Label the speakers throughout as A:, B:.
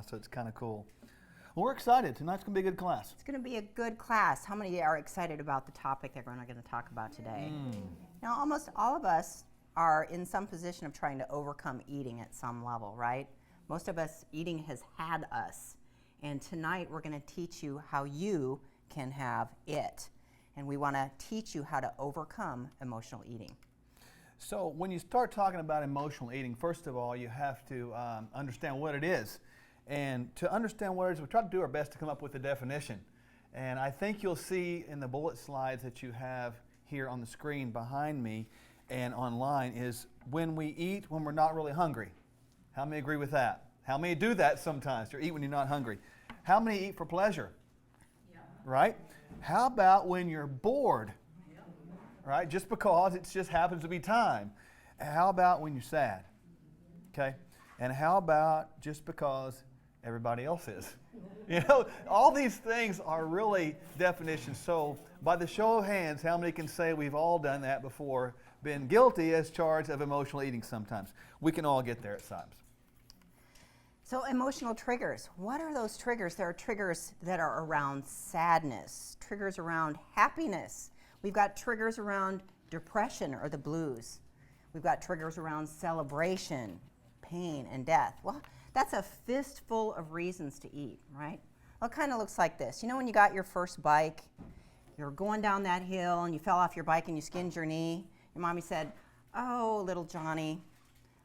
A: So it's kind of cool. Well, we're excited. Tonight's going to be a good class.
B: It's going to be a good class. How many are excited about the topic that we're going to talk about today? Now, almost all of us are in some position of trying to overcome eating at some level, right? Most of us, eating has had us. And tonight we're going to teach you how you can have it. And we want to teach you how to overcome emotional eating.
A: So when you start talking about emotional eating, first of all, you have to understand what it is. And to understand what it is, we try to do our best to come up with a definition. And I think you'll see in the bullet slides that you have here on the screen behind me and online is when we eat when we're not really hungry. How many agree with that? How many do that sometimes, to eat when you're not hungry? How many eat for pleasure? Yeah. Right? How about when you're bored? Yeah. Right? Just because it just happens to be time. How about when you're sad? Okay? And how about just because everybody else is? You know, all these things are really definitions. So by the show of hands, how many can say we've all done that before, been guilty as charged of emotional eating sometimes? We can all get there at times.
B: So emotional triggers. What are those triggers? There are triggers that are around sadness, triggers around happiness. We've got triggers around depression or the blues. We've got triggers around celebration, pain, and death. Well, that's a fistful of reasons to eat, right? Well, it kind of looks like this. You know when you got your first bike, you're going down that hill and you fell off your bike and you skinned your knee? Your mommy said, "Oh, little Johnny,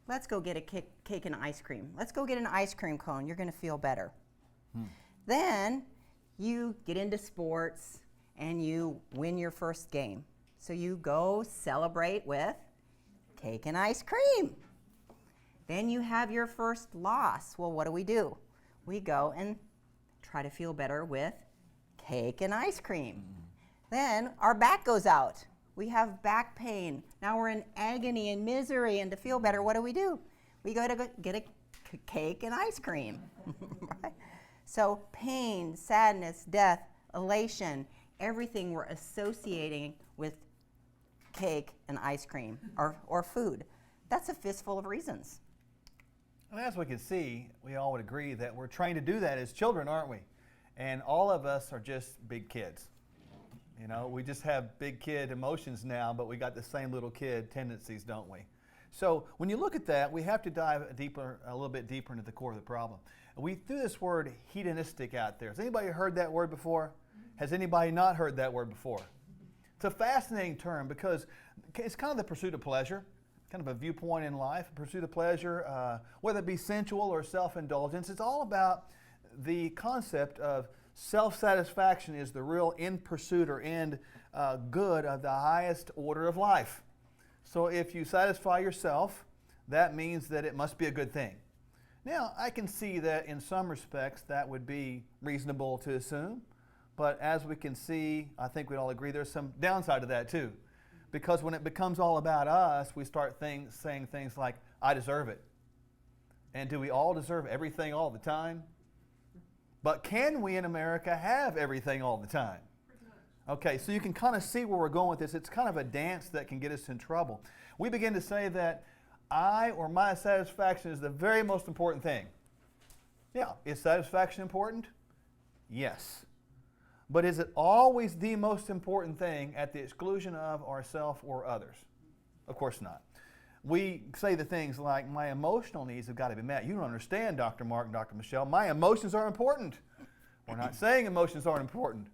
B: let's go get a cake and ice cream. Let's go get an ice cream cone. You're going to feel better." Then you get into sports and you win your first game. So you go celebrate with cake and ice cream. Then you have your first loss. Well, what do? We go and try to feel better with cake and ice cream. Then our back goes out. We have back pain. Now we're in agony and misery, and to feel better, what do? We go to get a cake and ice cream. Right? So pain, sadness, death, elation, everything we're associating with cake and ice cream or food. That's a fistful of reasons.
A: And as we can see, we all would agree that we're trained to do that as children, aren't we? And all of us are just big kids. You know, we just have big kid emotions now, but we got the same little kid tendencies, don't we? So when you look at that, we have to dive a little bit deeper into the core of the problem. We threw this word hedonistic out there. Has anybody heard that word before? Has anybody not heard that word before? It's a fascinating term because it's kind of the pursuit of pleasure, kind of a viewpoint in life, pursuit of pleasure, whether it be sensual or self-indulgence. It's all about the concept of self-satisfaction is the real end pursuit or end good of the highest order of life. So if you satisfy yourself, that means that it must be a good thing. Now, I can see that in some respects that would be reasonable to assume, but as we can see, I think we'd all agree there's some downside to that too. Because when it becomes all about us, we start saying things like, "I deserve it." And do we all deserve everything all the time? But can we in America have everything all the time? Okay, so you can kind of see where we're going with this. It's kind of a dance that can get us in trouble. We begin to say that I or my satisfaction is the very most important thing. Yeah, is satisfaction important? Yes. But is it always the most important thing at the exclusion of ourselves or others? Of course not. We say the things like, my emotional needs have got to be met. You don't understand, Dr. Mark and Dr. Michelle. My emotions are important. We're not saying emotions aren't important.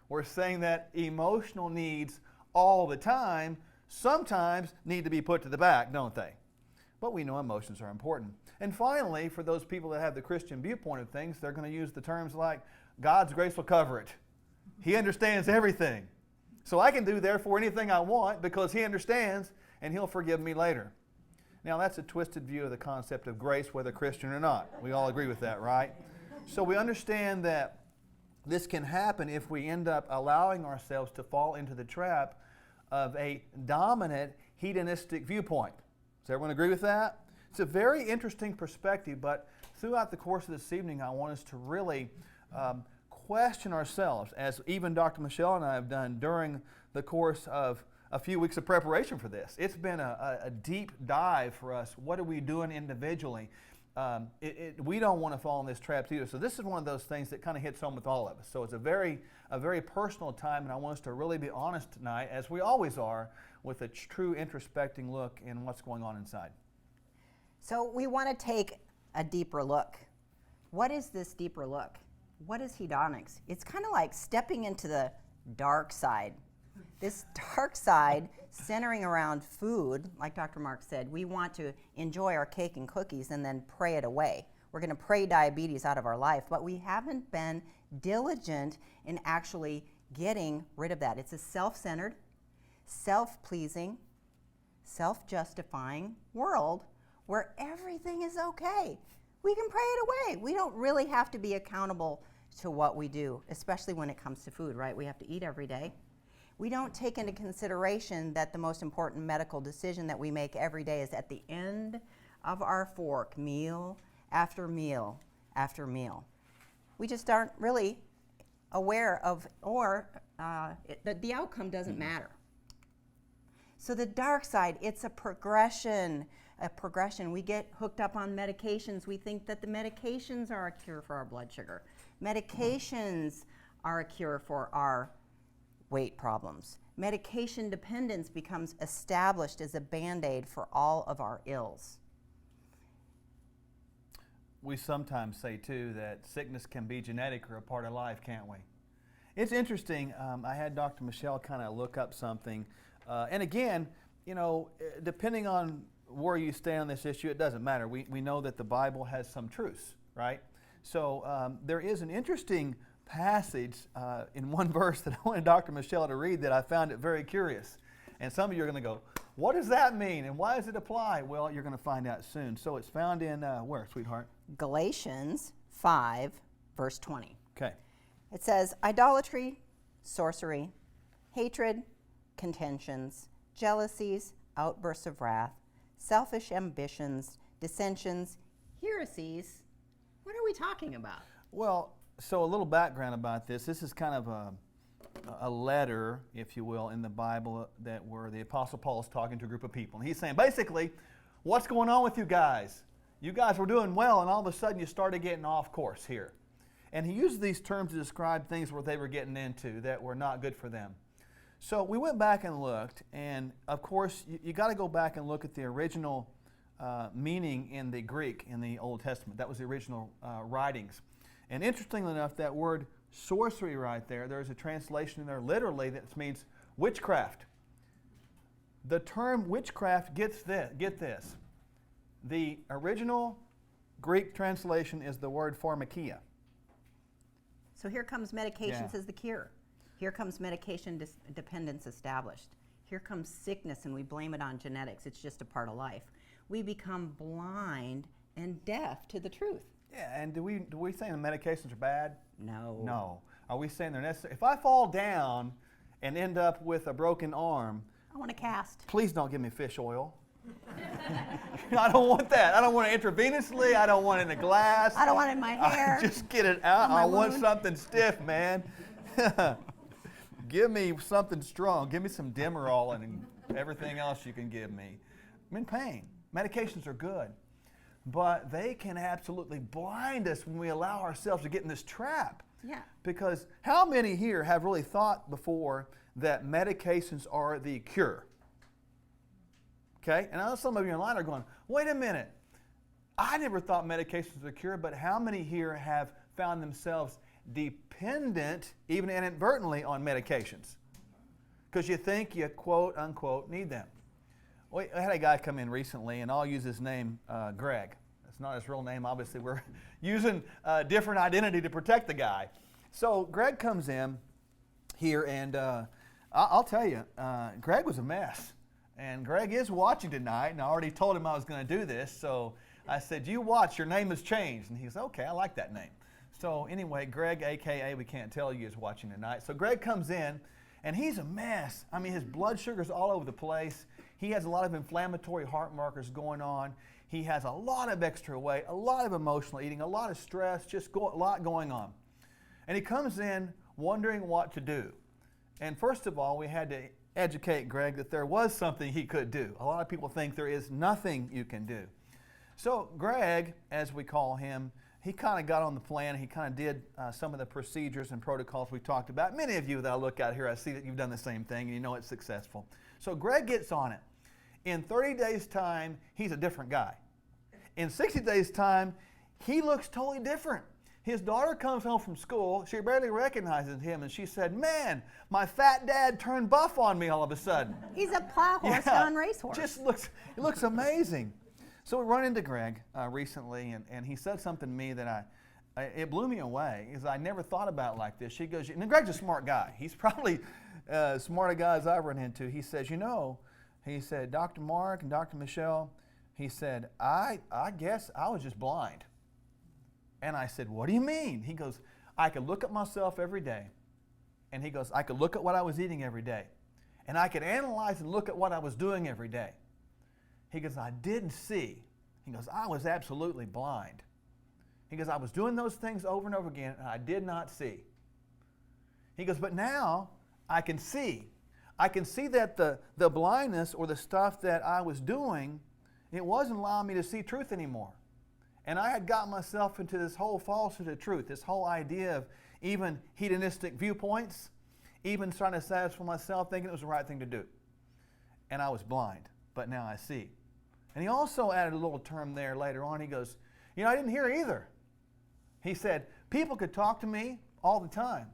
A: We're saying that emotional needs all the time sometimes need to be put to the back, don't they? But we know emotions are important. And finally, for those people that have the Christian viewpoint of things, they're going to use the terms like, God's grace will cover it. He understands everything. So I can do, therefore, anything I want because He understands and He'll forgive me later. Now, that's a twisted view of the concept of grace, whether Christian or not. We all agree with that, right? So we understand that this can happen if we end up allowing ourselves to fall into the trap of a dominant hedonistic viewpoint. Does everyone agree with that? It's a very interesting perspective, but throughout the course of this evening, I want us to really question ourselves, as even Dr. Michelle and I have done during the course of a few weeks of preparation for this. It's been a deep dive for us. What are we doing individually? we don't want to fall in this trap either. So this is one of those things that kind of hits home with all of us. So it's a very personal time, and I want us to really be honest tonight, as we always are, with a true introspecting look in what's going on inside.
B: So we want to take a deeper look. What is this deeper look? What is hedonics? It's kind of like stepping into the dark side. This dark side, centering around food, like Dr. Mark said, we want to enjoy our cake and cookies and then pray it away. We're going to pray diabetes out of our life, but we haven't been diligent in actually getting rid of that. It's a self-centered, self-pleasing, self-justifying world where everything is okay. We can pray it away. We don't really have to be accountable to what we do, especially when it comes to food, right? We have to eat every day. We don't take into consideration that the most important medical decision that we make every day is at the end of our fork, meal after meal after meal. We just aren't really aware of, or the outcome doesn't matter. So the dark side, it's a progression. We get hooked up on medications. We think that the medications are a cure for our blood sugar. Medications are a cure for our weight problems. Medication dependence becomes established as a Band-Aid for all of our ills.
A: We sometimes say, too, that sickness can be genetic or a part of life, can't we? It's interesting. I had Dr. Michelle kind of look up something. And again, you know, depending on where you stand on this issue, it doesn't matter. We know that the Bible has some truths, right? So there is an interesting passage in one verse that I wanted Dr. Michelle to read that I found it very curious. And some of you are going to go, what does that mean and why does it apply? Well, you're going to find out soon. So it's found in where, sweetheart?
B: Galatians 5, verse 20.
A: Okay.
B: It says, idolatry, sorcery, hatred, contentions, jealousies, outbursts of wrath, selfish ambitions, dissensions, heresies. What are we talking about?
A: Well, so a little background about this. This is kind of a letter, if you will, in the Bible that where the Apostle Paul is talking to a group of people. And he's saying, basically, what's going on with you guys? You guys were doing well, and all of a sudden you started getting off course here. And he used these terms to describe things where they were getting into that were not good for them. So we went back and looked, and of course, you got to go back and look at the original meaning in the Greek in the Old Testament. That was the original writings. And interestingly enough, that word sorcery right there, there's a translation in there literally that means witchcraft. The term witchcraft get this. The original Greek translation is the word pharmakia.
B: So here comes medications as the cure. Here comes medication dependence established. Here comes sickness and we blame it on genetics. It's just a part of life. We become blind and deaf to the truth.
A: Yeah, and do we say the medications are bad?
B: No.
A: No. Are we saying they're necessary? If I fall down and end up with a broken arm,
B: I want a cast.
A: please don't give me fish oil. I don't want that. I don't want it intravenously. I don't want it in a glass.
B: I don't want it in my hair.
A: Just get it out. I want
B: wound.
A: something stiff, man. Give me something strong. Give me some Demerol and everything else you can give me. I'm in pain. Medications are good, but they can absolutely blind us when we allow ourselves to get in this trap.
B: Yeah.
A: Because how many here have really thought before that medications are the cure? Okay, and I know some of you online are going, wait a minute, I never thought medications were the cure, but how many here have found themselves dependent, even inadvertently, on medications? Because you think you, quote, unquote, need them. Well, I had a guy come in recently, and I'll use his name, Greg. That's not his real name. Obviously, we're using a different identity to protect the guy. So Greg comes in here, and I'll tell you, Greg was a mess. And Greg is watching tonight, and I already told him I was going to do this. So I said, you watch, your name has changed. And he said, okay, I like that name. So anyway, Greg, a.k.a. we can't tell you, is watching tonight. So Greg comes in, and he's a mess. I mean, his blood sugar's all over the place. He has a lot of inflammatory heart markers going on. He has a lot of extra weight, a lot of emotional eating, a lot of stress, just a lot going on. And he comes in wondering what to do. And first of all, we had to educate Greg that there was something he could do. A lot of people think there is nothing you can do. So Greg, as we call him, he kind of got on the plan. He kind of did some of the procedures and protocols we talked about. Many of you that I look at here, I see that you've done the same thing and you know it's successful. So Greg gets on it. In 30 days' time, he's a different guy. In 60 days' time, he looks totally different. His daughter comes home from school. She barely recognizes him, and she said, "Man, my fat dad turned buff on me all of a sudden."
B: He's a plow horse on racehorse.
A: It looks amazing. So we run into Greg recently, and he said something to me that it blew me away, because I never thought about it like this. She goes, and Greg's a smart guy. He's probably as smart a guy as I've run into. He says, he said, "Dr. Mark and Dr. Michelle," he said, I guess I was just blind. And I said, "What do you mean?" He goes, "I could look at myself every day." And he goes, "I could look at what I was eating every day. And I could analyze and look at what I was doing every day." He goes, "I didn't see." He goes, "I was absolutely blind." He goes, "I was doing those things over and over again, and I did not see." He goes, "But now I can see. I can see that the blindness or the stuff that I was doing, it wasn't allowing me to see truth anymore. And I had gotten myself into this whole falsehood of truth, this whole idea of even hedonistic viewpoints, even trying to satisfy myself, thinking it was the right thing to do. And I was blind, but now I see." And he also added a little term there later on. He goes, "I didn't hear either." He said, "People could talk to me all the time,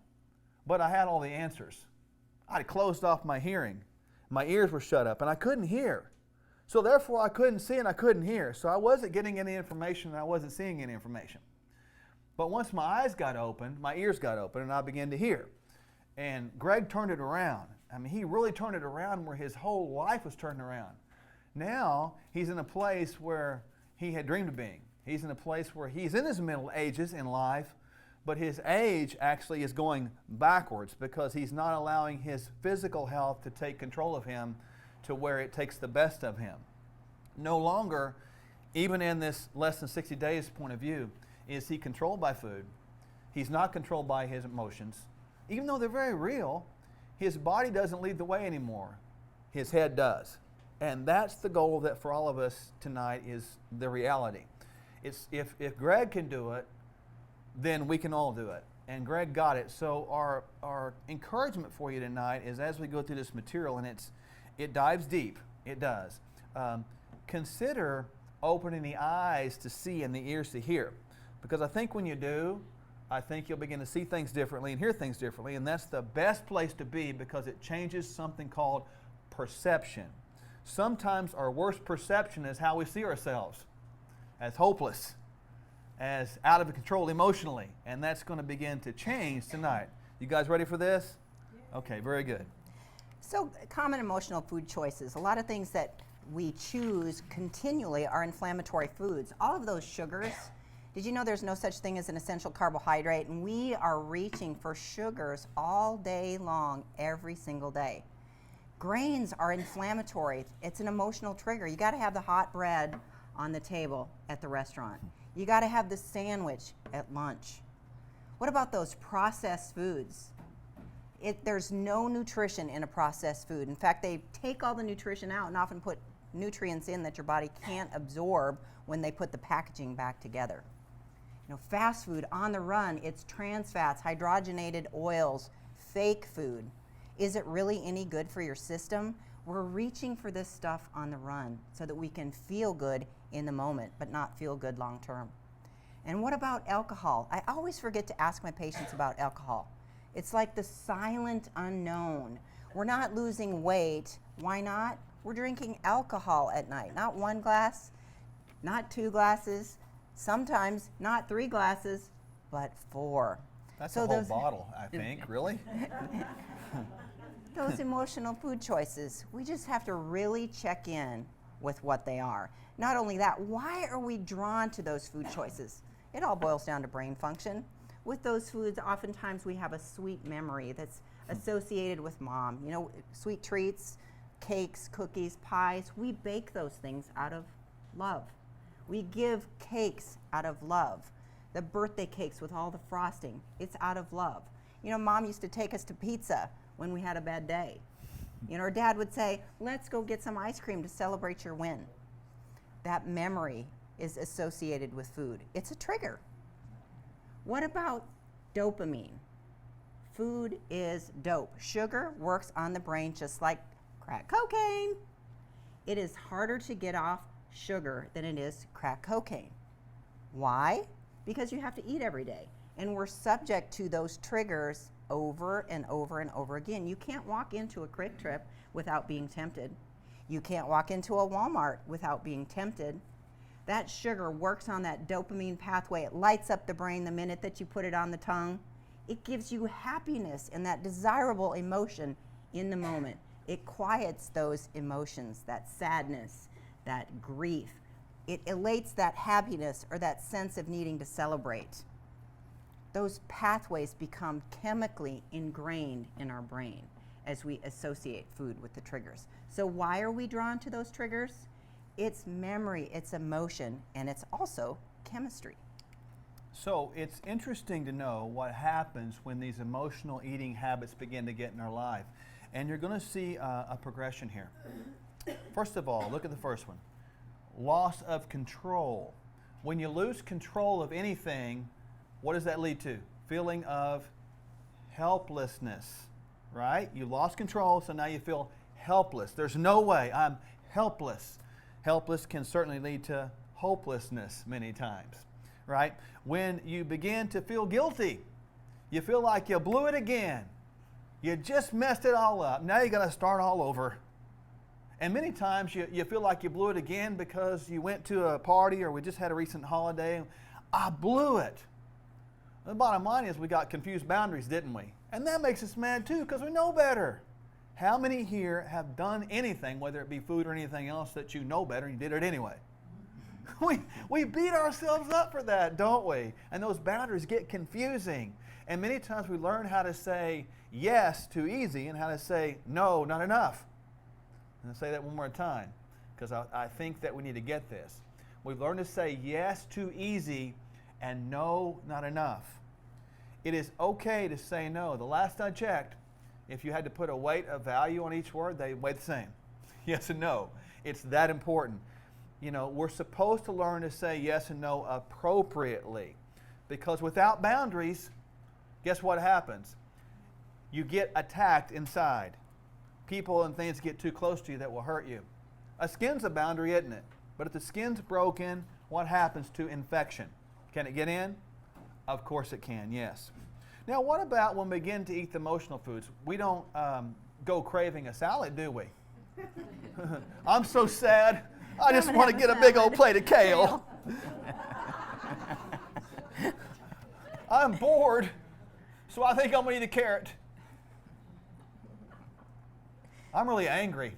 A: but I had all the answers. I had closed off my hearing. My ears were shut up, and I couldn't hear. So therefore, I couldn't see and I couldn't hear. So I wasn't getting any information and I wasn't seeing any information. But once my eyes got open, my ears got open, and I began to hear." And Greg turned it around. I mean, he really turned it around where his whole life was turned around. Now, he's in a place where he had dreamed of being. He's in a place where he's in his middle ages in life, but his age actually is going backwards because he's not allowing his physical health to take control of him to where it takes the best of him. No longer, even in this less than 60 days point of view, is he controlled by food. He's not controlled by his emotions. Even though they're very real, his body doesn't lead the way anymore. His head does. And that's the goal that for all of us tonight is the reality. It's if Greg can do it, then we can all do it. And Greg got it. So our encouragement for you tonight is, as we go through this material, and it dives deep, it does, consider opening the eyes to see and the ears to hear. Because I think when you do, I think you'll begin to see things differently and hear things differently, and that's the best place to be because it changes something called perception. Sometimes our worst perception is how we see ourselves, as hopeless, as out of control emotionally, and that's going to begin to change tonight. You guys ready for this? Okay, very good.
B: So, common emotional food choices. A lot of things that we choose continually are inflammatory foods. All of those sugars. Did you know there's no such thing as an essential carbohydrate? And we are reaching for sugars all day long, every single day. Grains are inflammatory. It's an emotional trigger. You got to have the hot bread on the table at the restaurant. You got to have the sandwich at lunch. What about those processed foods? There's no nutrition in a processed food. In fact, they take all the nutrition out and often put nutrients in that your body can't absorb when they put the packaging back together. Fast food on the run, it's trans fats, hydrogenated oils, fake food. Is it really any good for your system? We're reaching for this stuff on the run so that we can feel good in the moment, but not feel good long term. And what about alcohol? I always forget to ask my patients about alcohol. It's like the silent unknown. We're not losing weight. Why not? We're drinking alcohol at night. Not one glass, not 2 glasses, sometimes not 3 glasses, but 4.
A: That's a whole bottle, I think, really?
B: Those emotional food choices, we just have to really check in with what they are. Not only that, why are we drawn to those food choices? It all boils down to brain function. With those foods, oftentimes we have a sweet memory that's associated with mom. Sweet treats, cakes, cookies, pies, we bake those things out of love. We give cakes out of love. The birthday cakes with all the frosting, it's out of love. Mom used to take us to pizza when we had a bad day. Or Dad would say, "Let's go get some ice cream to celebrate your win." That memory is associated with food. It's a trigger. What about dopamine? Food is dope. Sugar works on the brain just like crack cocaine. It is harder to get off sugar than it is crack cocaine. Why? Because you have to eat every day. And we're subject to those triggers over and over and over again. You can't walk into a Quick Trip without being tempted. You can't walk into a Walmart without being tempted. That sugar works on that dopamine pathway. It lights up the brain the minute that you put it on the tongue. It gives you happiness and that desirable emotion in the moment. It quiets those emotions, that sadness, that grief. It elates that happiness or that sense of needing to celebrate. Those pathways become chemically ingrained in our brain as we associate food with the triggers. So why are we drawn to those triggers? It's memory, it's emotion, and it's also chemistry.
A: So it's interesting to know what happens when these emotional eating habits begin to get in our life. And you're going to see a progression here. First of all, look at the first one. Loss of control. When you lose control of anything, what does that lead to? Feeling of helplessness, right? You lost control, so now you feel helpless. There's no way, I'm helpless. Helpless can certainly lead to hopelessness many times, right? When you begin to feel guilty, you feel like you blew it again. You just messed it all up. Now you're going to start all over. And many times you feel like you blew it again because you went to a party or we just had a recent holiday. I blew it. The bottom line is we got confused boundaries, didn't we? And that makes us mad too because we know better. How many here have done anything, whether it be food or anything else, that you know better and you did it anyway? We beat ourselves up for that, don't we? And those boundaries get confusing. And many times we learn how to say yes too easy and how to say no, not enough. And I'll say that one more time because I think that we need to get this. We've learned to say yes too easy and no, not enough. It is okay to say no. The last I checked, if you had to put a weight of value on each word, they weigh the same. Yes and no. It's that important. You know, we're supposed to learn to say yes and no appropriately because without boundaries, guess what happens? You get attacked inside. People and things get too close to you that will hurt you. A skin's a boundary, isn't it? But if the skin's broken, what happens to infection? Can it get in? Of course it can, yes. Now, what about when we begin to eat the emotional foods? We don't go craving a salad, do we? I'm so sad. I just want to get a big old plate of kale. I'm bored, so I think I'm going to eat a carrot. I'm really angry.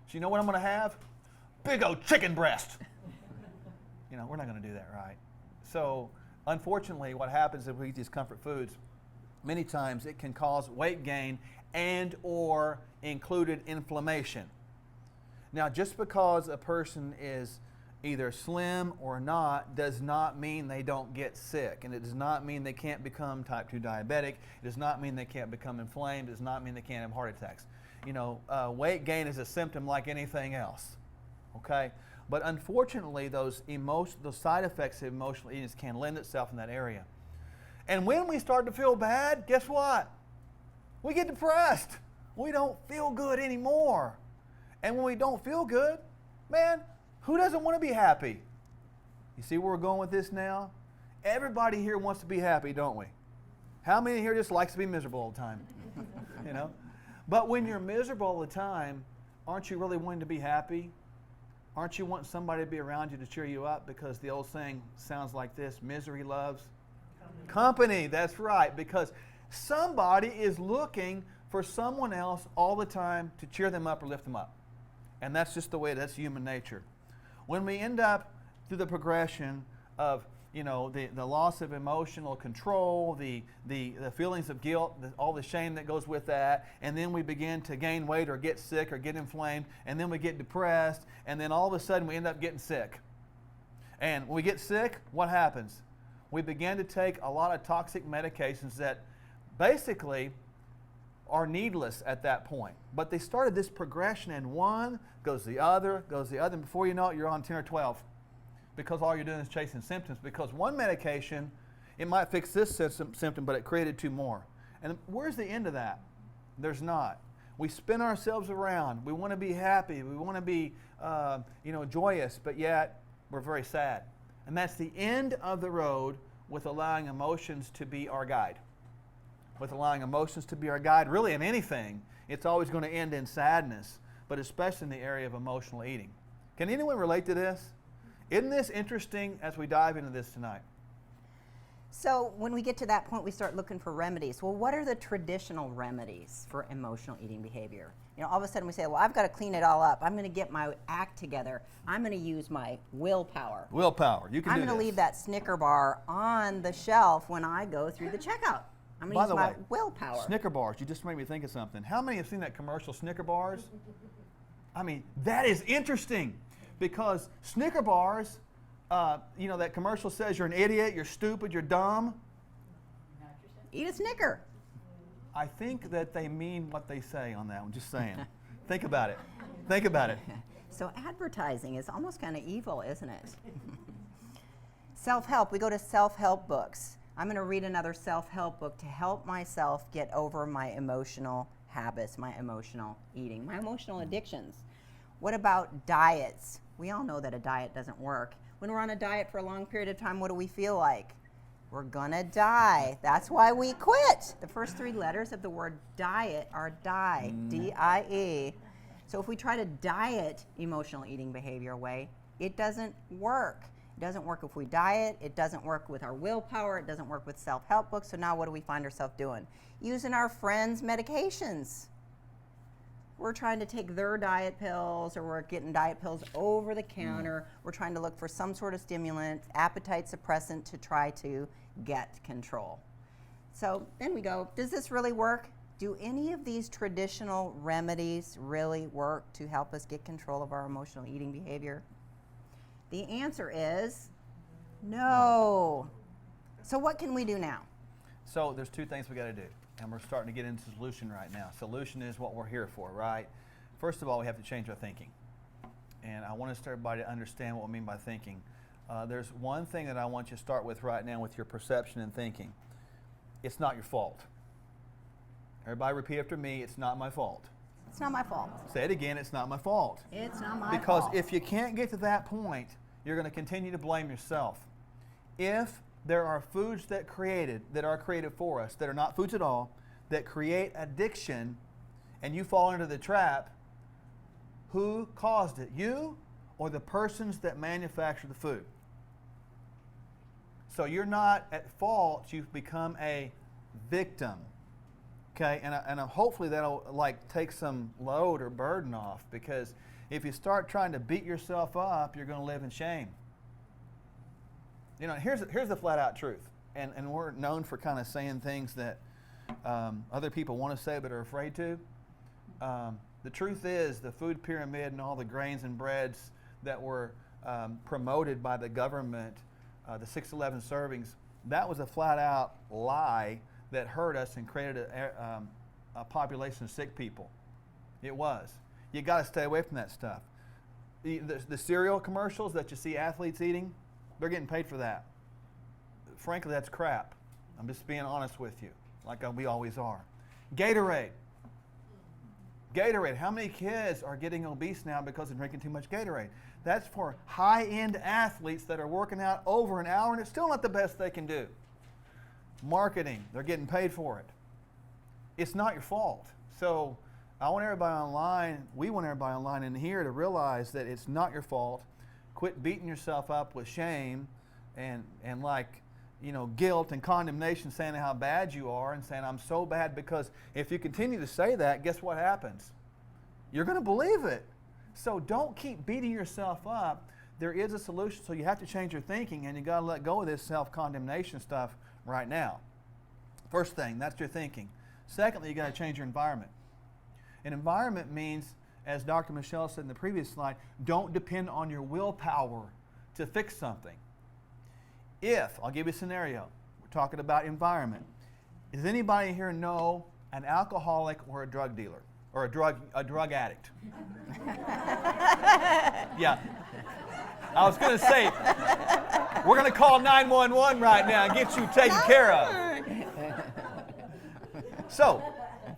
A: So you know what I'm going to have? Big old chicken breast. You know, we're not going to do that, right? So, unfortunately, what happens if we eat these comfort foods, many times it can cause weight gain and or included inflammation. Now, just because a person is either slim or not does not mean they don't get sick. And it does not mean they can't become type 2 diabetic. It does not mean they can't become inflamed. It does not mean they can't have heart attacks. You know, weight gain is a symptom like anything else. Okay? But unfortunately, those side effects of emotional eating can lend itself in that area. And when we start to feel bad, guess what? We get depressed. We don't feel good anymore. And when we don't feel good, man, who doesn't want to be happy? You see where we're going with this now? Everybody here wants to be happy, don't we? How many here just likes to be miserable all the time? You know? But when you're miserable all the time, aren't you really wanting to be happy? Aren't you wanting somebody to be around you to cheer you up? Because the old saying sounds like this: misery loves company. That's right, because somebody is looking for someone else all the time to cheer them up or lift them up. And that's just the way, that's human nature. When we end up through the progression of, you know, the loss of emotional control, the feelings of guilt, all the shame that goes with that, and then we begin to gain weight or get sick or get inflamed, and then we get depressed, and then all of a sudden we end up getting sick. And when we get sick, what happens? We begin to take a lot of toxic medications that basically are needless at that point. But they started this progression, and one goes the other, and before you know it, you're on 10 or 12. because all you're doing is chasing symptoms. Because one medication, it might fix this symptom, but it created two more. And where's the end of that? There's not. We spin ourselves around. We want to be happy. We want to be, joyous, but yet we're very sad. And that's the end of the road with allowing emotions to be our guide. With allowing emotions to be our guide, really in anything, it's always going to end in sadness, but especially in the area of emotional eating. Can anyone relate to this? Isn't this interesting as we dive into this tonight?
B: So when we get to that point, we start looking for remedies. Well, what are the traditional remedies for emotional eating behavior? You know, all of a sudden we say, well, I've got to clean it all up. I'm going to get my act together. I'm going to use my willpower.
A: Willpower. You can do
B: I'm
A: this.
B: going to leave that Snicker bar on the shelf when I go through the checkout. I'm going to use my willpower.
A: Snicker bars, you just made me think of something. How many have seen that commercial, Snicker bars? I mean, that is interesting because Snicker bars, that commercial says you're an idiot, you're stupid, you're dumb.
B: Eat a Snicker.
A: I think that they mean what they say on that one, just saying. Think about it. Think about it.
B: So advertising is almost kind of evil, isn't it? Self-help, we go to self-help books. I'm going to read another self-help book to help myself get over my emotional habits, my emotional eating, my emotional addictions. What about diets? We all know that a diet doesn't work. When we're on a diet for a long period of time, what do we feel like? We're gonna die. That's why we quit. The first three letters of the word diet are die, D-I-E. So if we try to diet emotional eating behavior away, it doesn't work. It doesn't work if we diet. It doesn't work with our willpower. It doesn't work with self-help books. So now what do we find ourselves doing? Using our friends' medications. We're trying to take their diet pills, or we're getting diet pills over the counter. We're trying to look for some sort of stimulant, appetite suppressant to try to get control. So then we go, does this really work? Do any of these traditional remedies really work to help us get control of our emotional eating behavior? The answer is no. So what can we do now?
A: So there's two things we got to do. And we're starting to get into solution right now. Solution is what we're here for, right? First of all, we have to change our thinking. And I want everybody to understand what we mean by thinking. There's one thing that I want you to start with right now with your perception and thinking. It's not your fault. Everybody repeat after me, it's not my fault.
B: It's not my fault.
A: Say it again, it's not my fault.
B: It's not my
A: Because
B: fault.
A: if you can't get to that point, you're going to continue to blame yourself. If there are foods that are created for us, that are not foods at all, that create addiction, and you fall into the trap, who caused it? You or the persons that manufacture the food? So you're not at fault, you've become a victim. Okay, and hopefully that'll take some load or burden off, because if you start trying to beat yourself up, you're going to live in shame. You know, here's the flat out truth, and we're known for kind of saying things that other people want to say but are afraid to. The truth is, the food pyramid and all the grains and breads that were promoted by the government, the 611 servings, that was a flat out lie that hurt us and created a population of sick people. It was. You got to stay away from that stuff. The cereal commercials that you see athletes eating, they're getting paid for that. Frankly, that's crap. I'm just being honest with you, like we always are. Gatorade. Gatorade. How many kids are getting obese now because they're drinking too much Gatorade? That's for high-end athletes that are working out over an hour, and it's still not the best they can do. Marketing. They're getting paid for it. It's not your fault. So I want everybody online, we want everybody online in here to realize that it's not your fault. Quit beating yourself up with shame and guilt and condemnation, saying how bad you are and saying, I'm so bad, because if you continue to say that, guess what happens? You're going to believe it. So don't keep beating yourself up. There is a solution, so you have to change your thinking, and you got to let go of this self-condemnation stuff right now. First thing, that's your thinking. Secondly, you got to change your environment. An environment means, as Dr. Michelle said in the previous slide, don't depend on your willpower to fix something. I'll give you a scenario. We're talking about environment. Does anybody here know an alcoholic or a drug dealer or a drug addict? Yeah. I was going to say, we're going to call 911 right now and get you taken care of. So,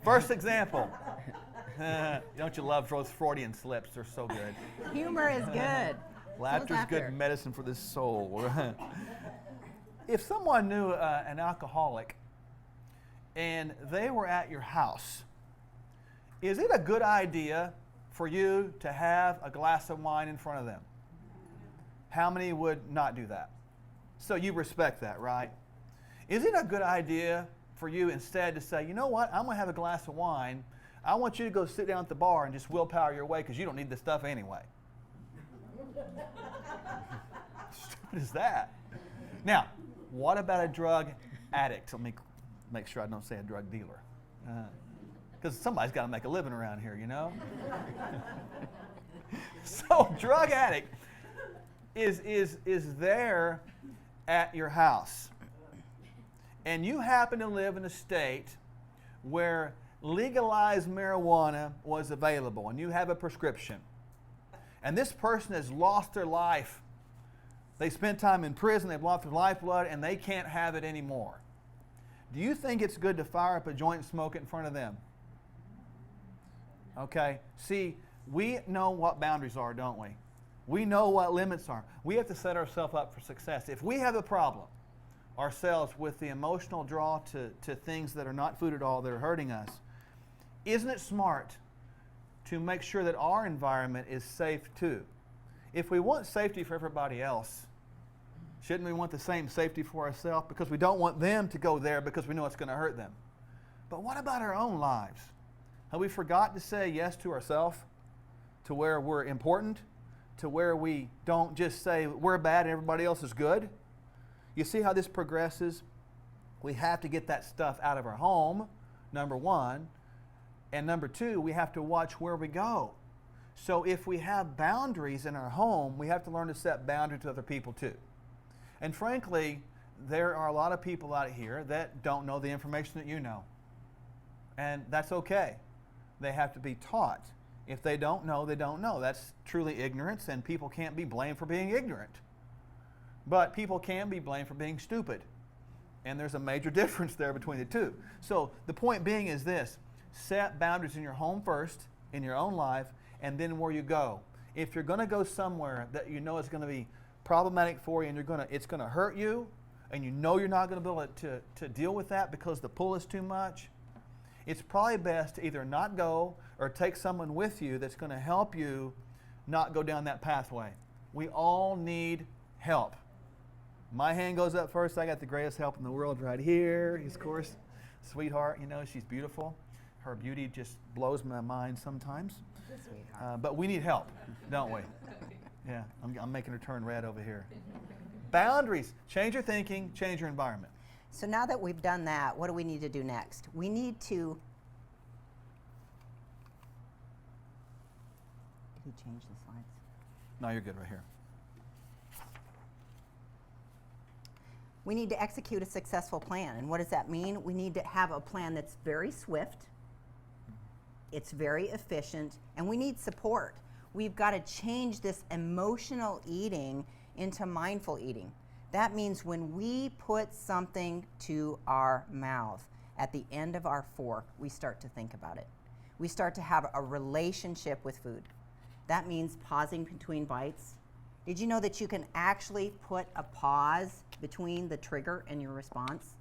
A: first example. Don't you love those Freudian slips? They're so good.
B: Humor is good.
A: Laughter's good medicine for the soul. If someone knew an alcoholic and they were at your house, is it a good idea for you to have a glass of wine in front of them? How many would not do that? So you respect that, right? Is it a good idea for you instead to say, you know what, I'm going to have a glass of wine. I want you to go sit down at the bar and just willpower your way because you don't need this stuff anyway. Stupid is that? Now, what about a drug addict? Let me make sure I don't say a drug dealer. Because somebody's got to make a living around here, you know? So, drug addict is there at your house. And you happen to live in a state where legalized marijuana was available and you have a prescription. And this person has lost their life. They spent time in prison, they've lost their lifeblood, and they can't have it anymore. Do you think it's good to fire up a joint and smoke it in front of them? Okay, see, we know what boundaries are, don't we? We know what limits are. We have to set ourselves up for success. If we have a problem ourselves with the emotional draw to things that are not food at all, that are hurting us, isn't it smart to make sure that our environment is safe too? If we want safety for everybody else, shouldn't we want the same safety for ourselves? Because we don't want them to go there because we know it's going to hurt them. But what about our own lives? Have we forgot to say yes to ourselves, to where we're important, to where we don't just say we're bad and everybody else is good? You see how this progresses? We have to get that stuff out of our home, number one. And number two, we have to watch where we go. So if we have boundaries in our home, we have to learn to set boundaries with other people too. And frankly, there are a lot of people out here that don't know the information that you know. And that's okay. They have to be taught. If they don't know, they don't know. That's truly ignorance, and people can't be blamed for being ignorant. But people can be blamed for being stupid. And there's a major difference there between the two. So the point being is this: set boundaries in your home first, in your own life, and then where you go. If you're going to go somewhere that you know is going to be problematic for you and it's going to hurt you, and you know you're not going to be able to deal with that because the pull is too much, it's probably best to either not go or take someone with you that's going to help you not go down that pathway. We all need help. My hand goes up first. I got the greatest help in the world right here. He's, of course, sweetheart. You know, she's beautiful. Her beauty just blows my mind sometimes. But we need help, don't we? Yeah, I'm making her turn red over here. Boundaries. Change your thinking, change your environment.
B: So now that we've done that, what do we need to do next? We need to... Did he change the slides?
A: No, you're good right here.
B: We need to execute a successful plan. And what does that mean? We need to have a plan that's very swift, it's very efficient, and we need support. We've got to change this emotional eating into mindful eating. That means when we put something to our mouth, at the end of our fork, we start to think about it. We start to have a relationship with food. That means pausing between bites. Did you know that you can actually put a pause between the trigger and your response?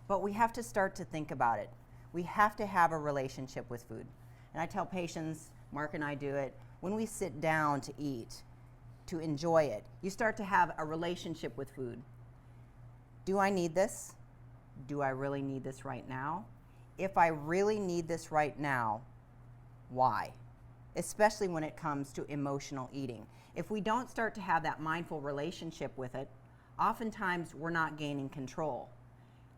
B: But we have to start to think about it. We have to have a relationship with food. And I tell patients, Mark and I do it, when we sit down to eat, to enjoy it, you start to have a relationship with food. Do I need this? Do I really need this right now? If I really need this right now, why? Especially when it comes to emotional eating. If we don't start to have that mindful relationship with it, oftentimes we're not gaining control.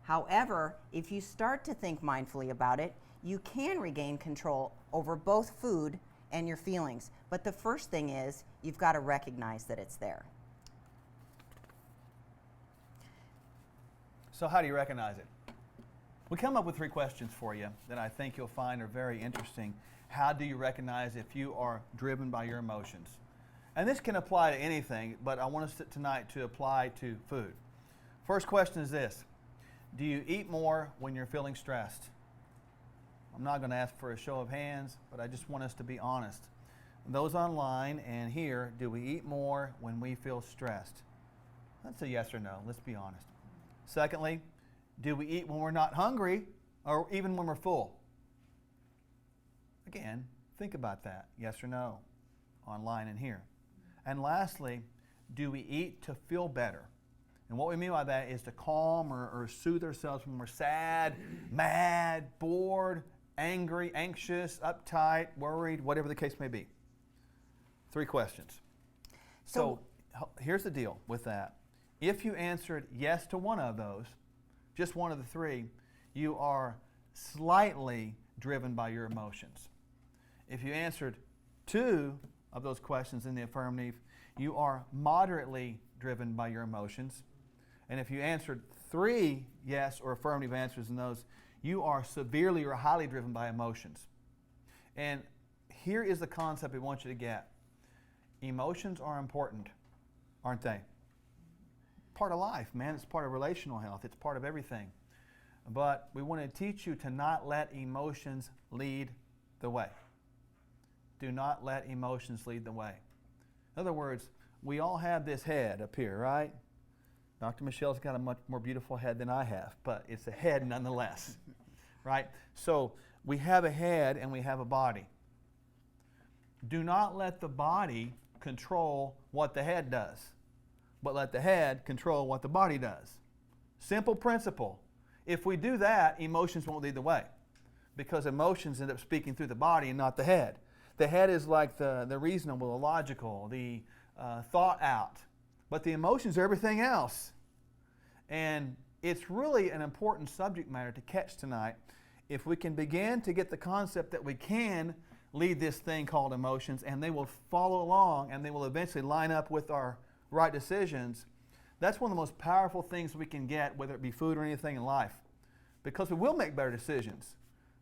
B: However, if you start to think mindfully about it, you can regain control over both food and your feelings. But the first thing is, you've got to recognize that it's there.
A: So how do you recognize it? We come up with 3 questions for you that I think you'll find are very interesting. How do you recognize if you are driven by your emotions? And this can apply to anything, but I want us tonight to apply to food. First question is this: do you eat more when you're feeling stressed? I'm not going to ask for a show of hands, but I just want us to be honest. Those online and here, do we eat more when we feel stressed? That's a yes or no. Let's be honest. Secondly, do we eat when we're not hungry or even when we're full? Again, think about that. Yes or no, online and here. And lastly, do we eat to feel better? And what we mean by that is to calm or soothe ourselves when we're sad, mad, bored, angry, anxious, uptight, worried, whatever the case may be. 3 questions. So here's the deal with that. If you answered yes to one of those, just one of the 3, you are slightly driven by your emotions. If you answered 2 of those questions in the affirmative, you are moderately driven by your emotions. And if you answered 3 yes or affirmative answers in those, you are severely or highly driven by emotions. And here is the concept we want you to get. Emotions are important, aren't they? Part of life, man. It's part of relational health. It's part of everything. But we want to teach you to not let emotions lead the way. Do not let emotions lead the way. In other words, we all have this head up here, right? Dr. Michelle's got a much more beautiful head than I have, but it's a head nonetheless, right? So we have a head and we have a body. Do not let the body control what the head does, but let the head control what the body does. Simple principle. If we do that, emotions won't lead the way, because emotions end up speaking through the body and not the head. The head is like the reasonable, the logical, the thought out. But the emotions are everything else. And it's really an important subject matter to catch tonight. If we can begin to get the concept that we can lead this thing called emotions, and they will follow along, and they will eventually line up with our right decisions, that's one of the most powerful things we can get, whether it be food or anything in life. Because we will make better decisions.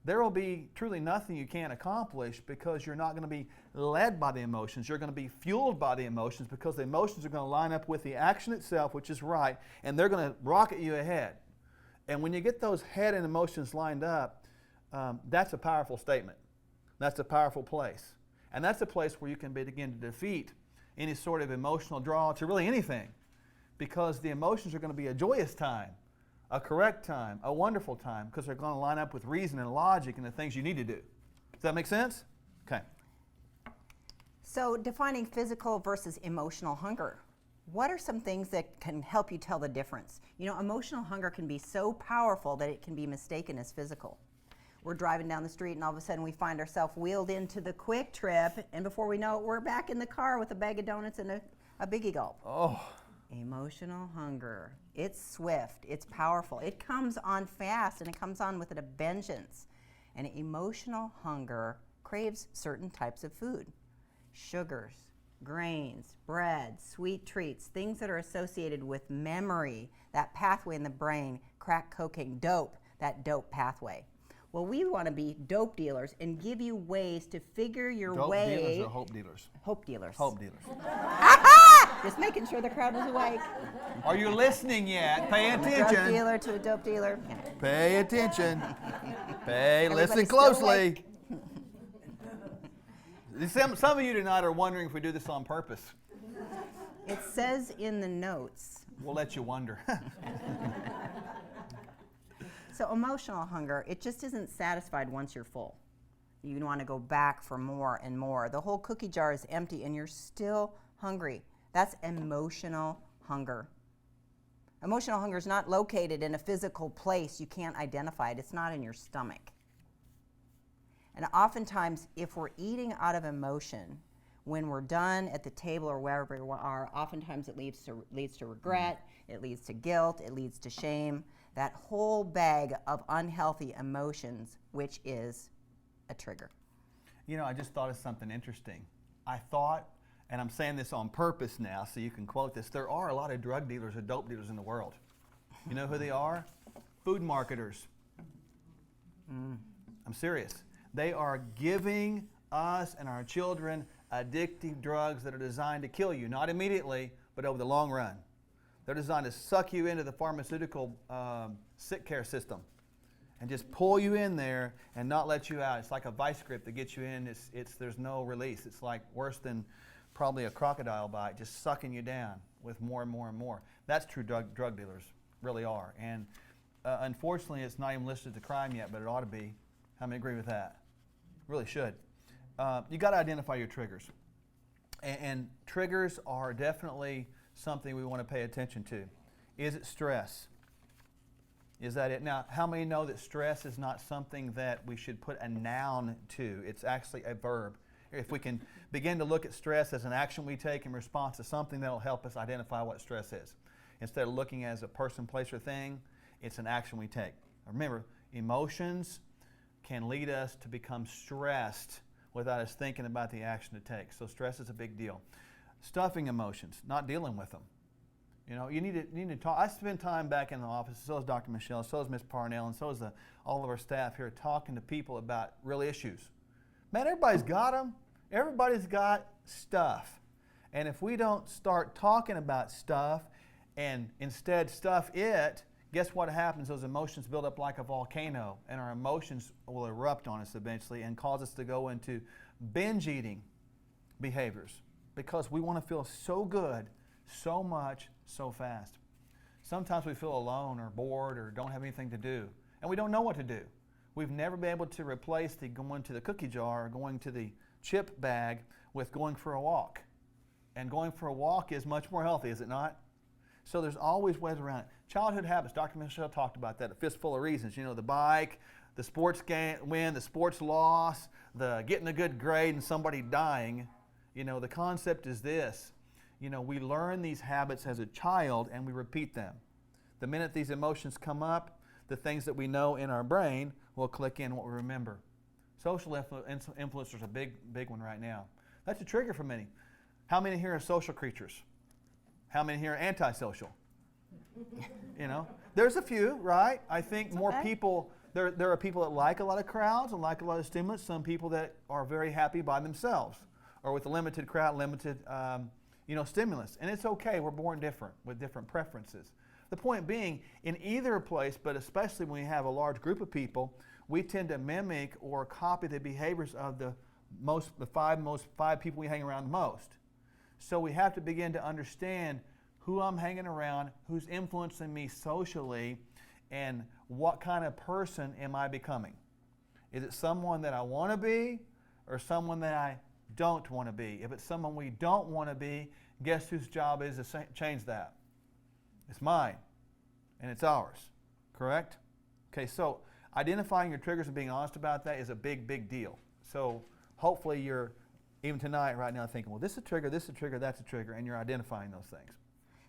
A: There will be truly nothing you can't accomplish because you're not going to be led by the emotions. You're going to be fueled by the emotions because the emotions are going to line up with the action itself, which is right, and they're going to rocket you ahead. And when you get those head and emotions lined up, that's a powerful statement. That's a powerful place. And that's a place where you can begin to defeat any sort of emotional draw to really anything, because the emotions are going to be a joyous time, a correct time, a wonderful time, because they're going to line up with reason and logic and the things you need to do. Does that make sense? Okay.
B: So defining physical versus emotional hunger. What are some things that can help you tell the difference? You know, emotional hunger can be so powerful that it can be mistaken as physical. We're driving down the street and all of a sudden we find ourselves wheeled into the Quick Trip, and before we know it, we're back in the car with a bag of donuts and a Biggie Gulp.
A: Oh.
B: Emotional hunger. It's swift. It's powerful. It comes on fast, and it comes on with a vengeance. And emotional hunger craves certain types of food. Sugars, grains, bread, sweet treats, things that are associated with memory, that pathway in the brain, crack cocaine, dope, that dope pathway. Well, we want to be dope dealers and give you ways to figure your way.
A: Dope dealers or hope dealers?
B: Hope dealers.
A: Hope dealers.
B: Just making sure the crowd was awake.
A: Are you listening yet? Pay
B: Drug
A: attention.
B: dealer to a dope dealer. Yeah.
A: Pay attention.
B: Everybody's
A: Listen
B: still
A: closely. Some of you tonight are wondering if we do this on purpose.
B: It says in the notes.
A: We'll let you wonder.
B: So emotional hunger, it just isn't satisfied once you're full. You want to go back for more and more. The whole cookie jar is empty and you're still hungry. That's emotional hunger. Emotional hunger is not located in a physical place. You can't identify it. It's not in your stomach. And oftentimes, if we're eating out of emotion, when we're done at the table or wherever we are, oftentimes it leads to regret, it leads to guilt, it leads to shame. That whole bag of unhealthy emotions, which is a trigger.
A: You know, I just thought of something interesting. I thought, and I'm saying this on purpose now so you can quote this, there are a lot of drug dealers or dope dealers in the world. You know who they are? Food marketers. I'm serious. They are giving us and our children addictive drugs that are designed to kill you, not immediately, but over the long run. They're designed to suck you into the pharmaceutical sick care system and just pull you in there and not let you out. It's like a vice grip that gets you in. There's no release. It's like worse than probably a crocodile bite, just sucking you down with more and more and more. That's true drug dealers, really are. And unfortunately, it's not even listed as a crime yet, but it ought to be. How many agree with that? Really should. You got to identify your triggers. And triggers are definitely something we want to pay attention to. Is it stress? Is that it? Now, how many know that stress is not something that we should put a noun to? It's actually a verb. If we can begin to look at stress as an action we take in response to something, that'll help us identify what stress is. Instead of looking as a person, place, or thing, it's an action we take. Remember, emotions can lead us to become stressed without us thinking about the action to take. So stress is a big deal. Stuffing emotions, not dealing with them. You know, you need to talk. I spend time back in the office, so is Dr. Michelle, so is Ms. Parnell, and so is all of our staff here talking to people about real issues. Man, everybody's got them. Everybody's got stuff. And if we don't start talking about stuff and instead stuff it, guess what happens? Those emotions build up like a volcano, and our emotions will erupt on us eventually and cause us to go into binge eating behaviors because we want to feel so good, so much, so fast. Sometimes we feel alone or bored or don't have anything to do, and we don't know what to do. We've never been able to replace the going to the cookie jar or going to the chip bag with going for a walk. And going for a walk is much more healthy, is it not? So there's always ways around it. Childhood habits, Dr. Michelle talked about that, a fistful of reasons. You know, the bike, the sports win, the sports loss, the getting a good grade and somebody dying. You know, the concept is this. You know, we learn these habits as a child and we repeat them. The minute these emotions come up, the things that we know in our brain will click in what we remember. Social influencers are a big one right now. That's a trigger for many. How many here are social creatures? How many here are antisocial? You know, there's a few, right? I think more people, there are people that like a lot of crowds and like a lot of stimulus. Some people that are very happy by themselves or with a limited crowd, limited stimulus. And it's okay. We're born different with different preferences. The point being, in either place, but especially when we have a large group of people, we tend to mimic or copy the behaviors of the five people we hang around the most. So we have to begin to understand who I'm hanging around, who's influencing me socially, and what kind of person am I becoming. Is it someone that I want to be or someone that I don't want to be? If it's someone we don't want to be, guess whose job is to change that? It's mine, and it's ours, correct? Okay, so identifying your triggers and being honest about that is a big deal. So hopefully you're, even tonight, right now, thinking, well, this is a trigger, that's a trigger, and you're identifying those things.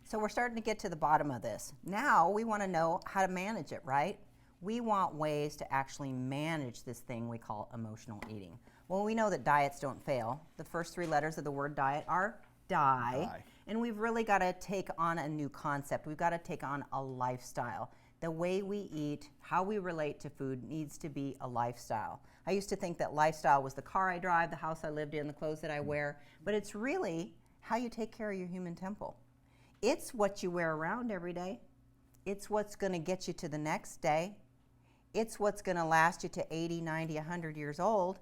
B: So we're starting to get to the bottom of this. Now we want to know how to manage it, right? We want ways to actually manage this thing we call emotional eating. Well, we know that diets don't fail. The first three letters of the word diet are die. And we've really got to take on a new concept. We've got to take on a lifestyle. The way we eat, how we relate to food needs to be a lifestyle. I used to think that lifestyle was the car I drive, the house I lived in, the clothes that I wear, but it's really how you take care of your human temple. It's what you wear around every day. It's what's going to get you to the next day. It's what's going to last you to 80, 90, 100 years old.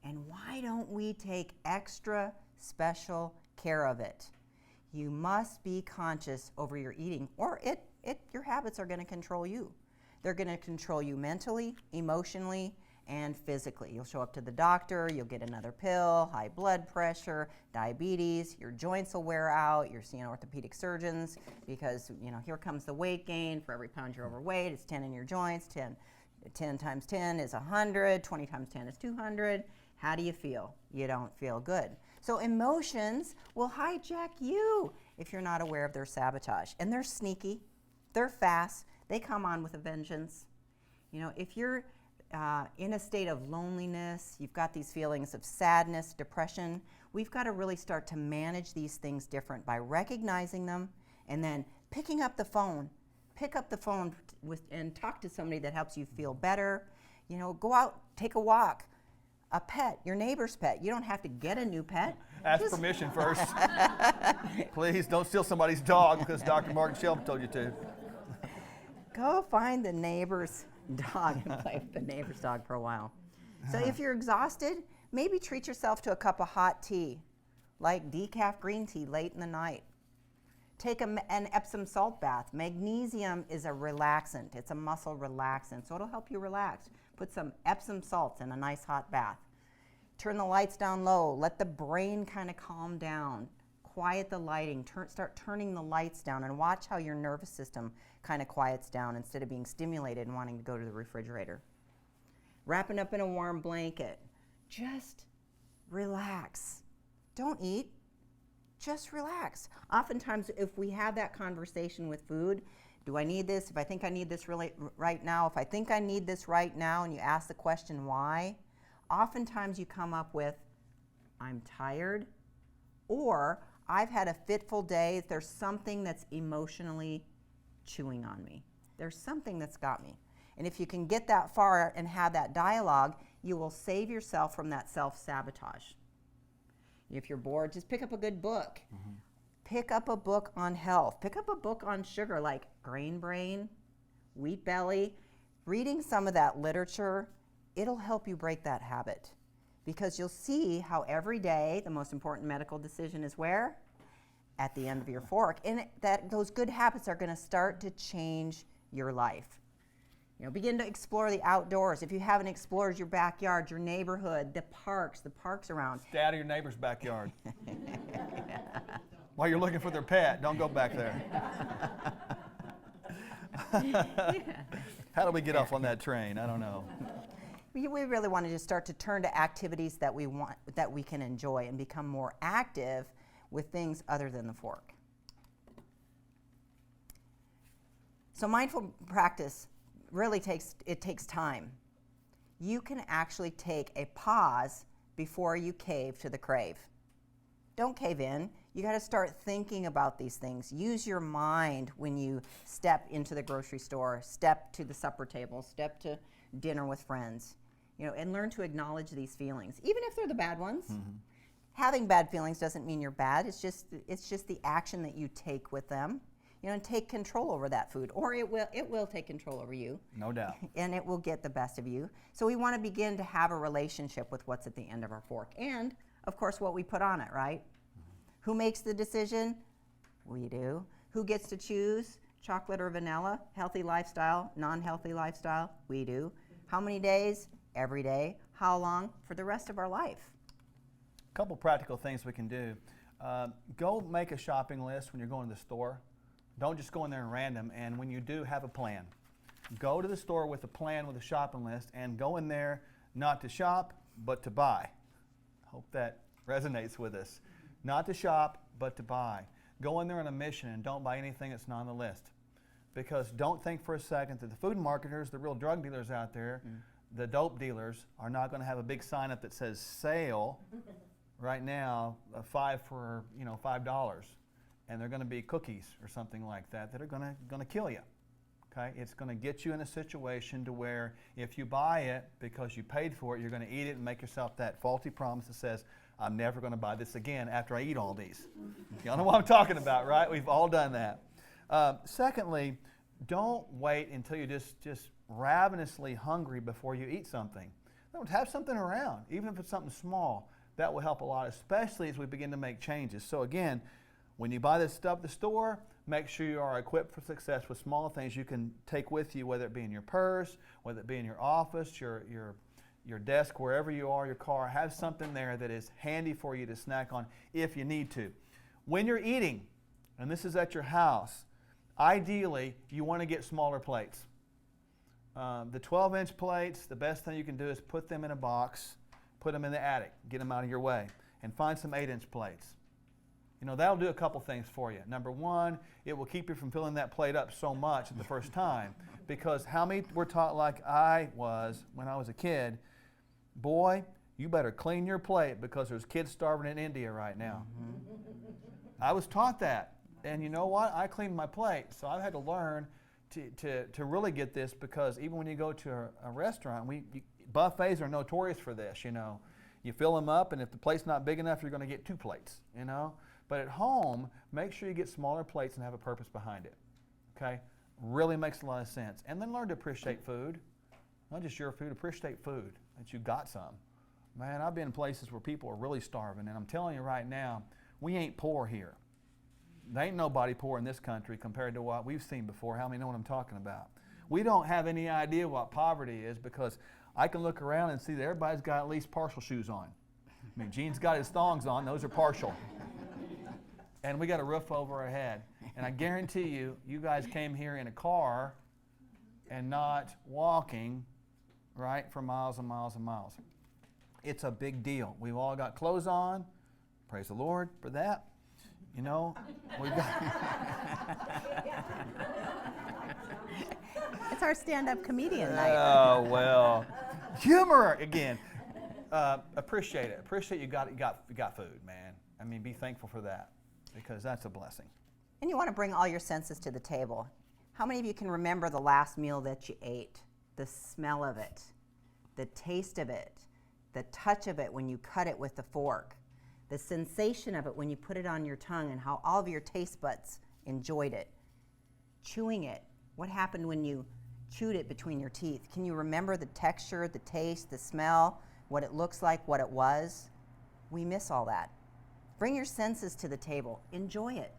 B: And why don't we take extra special care of it? You must be conscious over your eating, or your habits are going to control you. They're going to control you mentally, emotionally, and physically. You'll show up to the doctor, you'll get another pill, high blood pressure, diabetes, your joints will wear out, you're seeing orthopedic surgeons because, here comes the weight gain. For every pound you're overweight, it's 10 in your joints. 10 times 10 is 100, 20 times 10 is 200. How do you feel? You don't feel good. So emotions will hijack you if you're not aware of their sabotage. And they're sneaky, they're fast, they come on with a vengeance. If you're in a state of loneliness, you've got these feelings of sadness, depression, we've got to really start to manage these things different by recognizing them and then picking up the phone. Pick up the phone and talk to somebody that helps you feel better. Go out, take a walk. a pet, your neighbor's pet. You don't have to get a new pet.
A: Ask permission first. Please don't steal somebody's dog because Dr. Martin Shelton told you to.
B: Go find the neighbor's dog and play with the neighbor's dog for a while. So if you're exhausted, maybe treat yourself to a cup of hot tea, like decaf green tea late in the night. Take an Epsom salt bath. Magnesium is a relaxant. It's a muscle relaxant, so it'll help you relax. Put some Epsom salts in a nice hot bath. Turn the lights down low. Let the brain kind of calm down. Quiet the lighting. Start turning the lights down and watch how your nervous system kind of quiets down instead of being stimulated and wanting to go to the refrigerator. Wrapping up in a warm blanket. Just relax. Don't eat. Just relax. Oftentimes, if we have that conversation with food, do I need this? If I think I need this really right now, if I think I need this right now, and you ask the question why, oftentimes you come up with, I'm tired, or I've had a fitful day. There's something that's emotionally chewing on me. There's something that's got me. And if you can get that far and have that dialogue, you will save yourself from that self-sabotage. If you're bored, just pick up a good book. Mm-hmm. Pick up a book on health. Pick up a book on sugar like Grain Brain, Wheat Belly. Reading some of that literature, it'll help you break that habit because you'll see how every day the most important medical decision is where? At the end of your fork. And those good habits are going to start to change your life. Begin to explore the outdoors. If you haven't explored your backyard, your neighborhood, the parks around.
A: Stay out of your neighbor's backyard. While you're looking for their pet, don't go back there. How do we get off on that train? I don't know.
B: We really want to just start to turn to activities that we can enjoy and become more active with things other than the fork. So mindful practice really takes time. You can actually take a pause before you cave to the crave. Don't cave in. You got to start thinking about these things. Use your mind when you step into the grocery store, step to the supper table, step to dinner with friends, and learn to acknowledge these feelings, even if they're the bad ones. Mm-hmm. Having bad feelings doesn't mean you're bad. It's just the action that you take with them. And take control over that food, or it will take control over you.
A: No doubt.
B: And it will get the best of you. So we want to begin to have a relationship with what's at the end of our fork, and of course what we put on it, right? Mm-hmm. Who makes the decision? We do. Who gets to choose chocolate or vanilla, healthy lifestyle, non-healthy lifestyle? We do. How many days? Every day. How long? For the rest of our life.
A: A couple practical things we can do. Go make a shopping list when you're going to the store. Don't just go in there and random, and when you do, have a plan. Go to the store with a plan, with a shopping list, and go in there not to shop, but to buy. Hope that resonates with us. Not to shop, but to buy. Go in there on a mission and don't buy anything that's not on the list. Because don't think for a second that the food marketers, the real drug dealers out there, the dope dealers, are not going to have a big sign up that says sale right now, 5 for $5. And they're going to be cookies or something like that are going to kill you. Okay? It's going to get you in a situation to where if you buy it because you paid for it, you're going to eat it and make yourself that faulty promise that says, I'm never going to buy this again after I eat all these. Y'all know what I'm talking about, right? We've all done that. Secondly, don't wait until you're just ravenously hungry before you eat something. Have something around, even if it's something small. That will help a lot, especially as we begin to make changes. So again, when you buy this stuff at the store, make sure you are equipped for success with small things you can take with you, whether it be in your purse, whether it be in your office, your desk, wherever you are, your car. Have something there that is handy for you to snack on if you need to. When you're eating, and this is at your house, ideally you want to get smaller plates. The 12-inch plates, the best thing you can do is put them in a box, put them in the attic, get them out of your way, and find some 8-inch plates. That'll do a couple things for you. Number one, it will keep you from filling that plate up so much at the first time, because how many were taught like I was when I was a kid, boy, you better clean your plate because there's kids starving in India right now. Mm-hmm. I was taught that, and you know what? I cleaned my plate, so I've had to learn to really get this, because even when you go to a restaurant, buffets are notorious for this, you know. You fill them up, and if the plate's not big enough, you're going to get 2 plates, you know. But at home, make sure you get smaller plates and have a purpose behind it, okay? Really makes a lot of sense. And then learn to appreciate food. Not just your food, appreciate food, that you got some. Man, I've been in places where people are really starving, and I'm telling you right now, we ain't poor here. There ain't nobody poor in this country compared to what we've seen before. How many know what I'm talking about? We don't have any idea what poverty is because I can look around and see that everybody's got at least partial shoes on. I mean, Gene's got his thongs on. Those are partial. And we got a roof over our head. And I guarantee you, you guys came here in a car and not walking, right, for miles and miles and miles. It's a big deal. We've all got clothes on. Praise the Lord for that. You know, we've got...
B: It's our stand-up comedian night.
A: Oh, well. Humor again. Appreciate it. Appreciate you got food, man. I mean, be thankful for that because that's a blessing.
B: And you want to bring all your senses to the table. How many of you can remember the last meal that you ate? The smell of it, the taste of it, the touch of it when you cut it with the fork, the sensation of it when you put it on your tongue and how all of your taste buds enjoyed it. Chewing it. What happened when you chewed it between your teeth? Can you remember the texture, the taste, the smell, what it looks like, what it was? We miss all that. Bring your senses to the table. Enjoy it.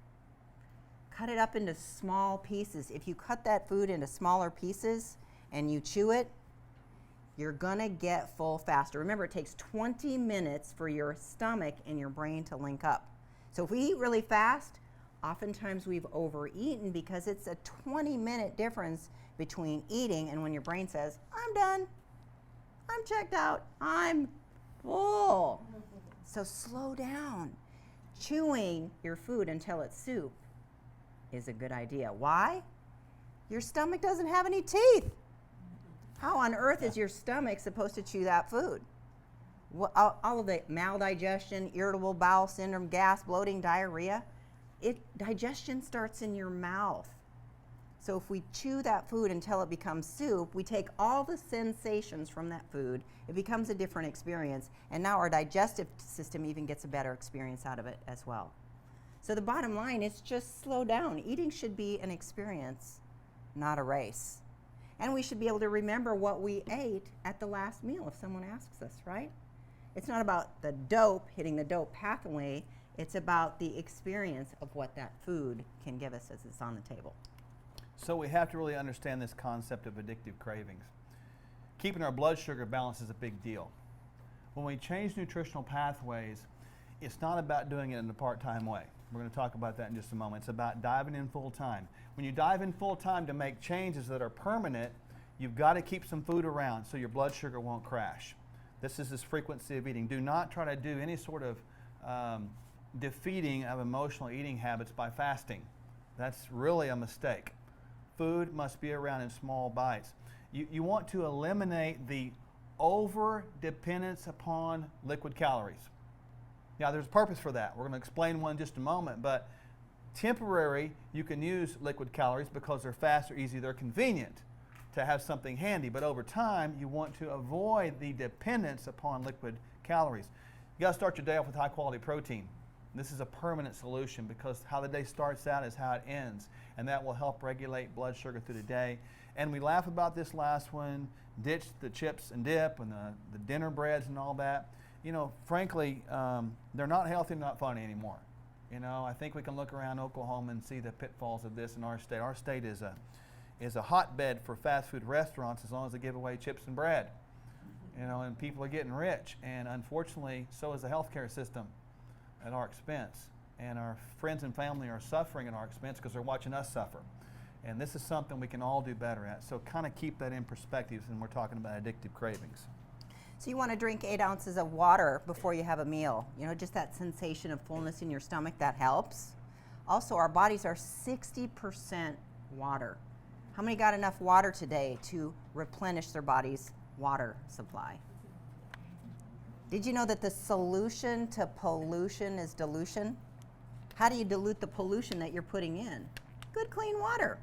B: Cut it up into small pieces. If you cut that food into smaller pieces and you chew it, you're gonna get full faster. Remember, it takes 20 minutes for your stomach and your brain to link up. So if we eat really fast, oftentimes we've overeaten because it's a 20-minute difference between eating and when your brain says, I'm done, I'm checked out, I'm full. So slow down. Chewing your food until it's soup is a good idea. Why? Your stomach doesn't have any teeth. How on earth is your stomach supposed to chew that food? All of the maldigestion, irritable bowel syndrome, gas, bloating, diarrhea, digestion starts in your mouth. So if we chew that food until it becomes soup, we take all the sensations from that food, it becomes a different experience, and now our digestive system even gets a better experience out of it as well. So the bottom line is just slow down. Eating should be an experience, not a race. And we should be able to remember what we ate at the last meal if someone asks us, right? It's not about the dope, hitting the dope pathway. It's about the experience of what that food can give us as it's on the table.
A: So we have to really understand this concept of addictive cravings. Keeping our blood sugar balanced is a big deal. When we change nutritional pathways, it's not about doing it in a part-time way. We're going to talk about that in just a moment. It's about diving in full time. When you dive in full time to make changes that are permanent, you've got to keep some food around so your blood sugar won't crash. This is this frequency of eating. Do not try to do any sort of defeating of emotional eating habits by fasting. That's really a mistake. Food must be around in small bites. You want to eliminate the over-dependence upon liquid calories. Now, there's a purpose for that. We're going to explain one in just a moment, but temporary, you can use liquid calories because they're fast, they're easy, they're convenient to have something handy, but over time, you want to avoid the dependence upon liquid calories. You got to start your day off with high-quality protein. This is a permanent solution because how the day starts out is how it ends, and that will help regulate blood sugar through the day. And we laugh about this last one, ditch the chips and dip and the dinner breads and all that. You know, frankly, they're not healthy, not funny anymore. You know, I think we can look around Oklahoma and see the pitfalls of this in our state. Our state is a hotbed for fast food restaurants as long as they give away chips and bread. You know, and people are getting rich, and unfortunately, so is the healthcare system at our expense. And our friends and family are suffering at our expense because they're watching us suffer. And this is something we can all do better at. So kind of keep that in perspective when we're talking about addictive cravings.
B: So you want to drink 8 ounces of water before you have a meal. You know, just that sensation of fullness in your stomach, that helps. Also, our bodies are 60% water. How many got enough water today to replenish their body's water supply? Did you know that the solution to pollution is dilution? How do you dilute the pollution that you're putting in? Good, clean water.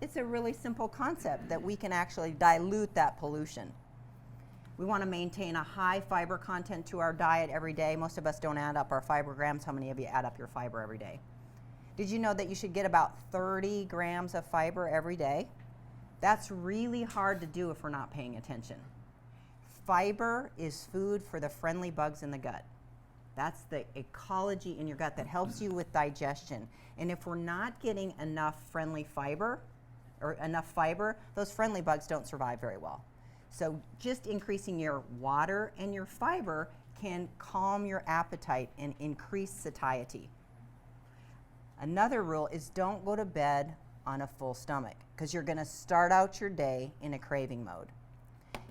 B: It's a really simple concept that we can actually dilute that pollution. We want to maintain a high fiber content to our diet every day. Most of us don't add up our fiber grams. How many of you add up your fiber every day? Did you know that you should get about 30 grams of fiber every day? That's really hard to do if we're not paying attention. Fiber is food for the friendly bugs in the gut. That's the ecology in your gut that helps you with digestion. And if we're not getting enough friendly fiber, or enough fiber, those friendly bugs don't survive very well. So just increasing your water and your fiber can calm your appetite and increase satiety. Another rule is don't go to bed on a full stomach, because you're going to start out your day in a craving mode.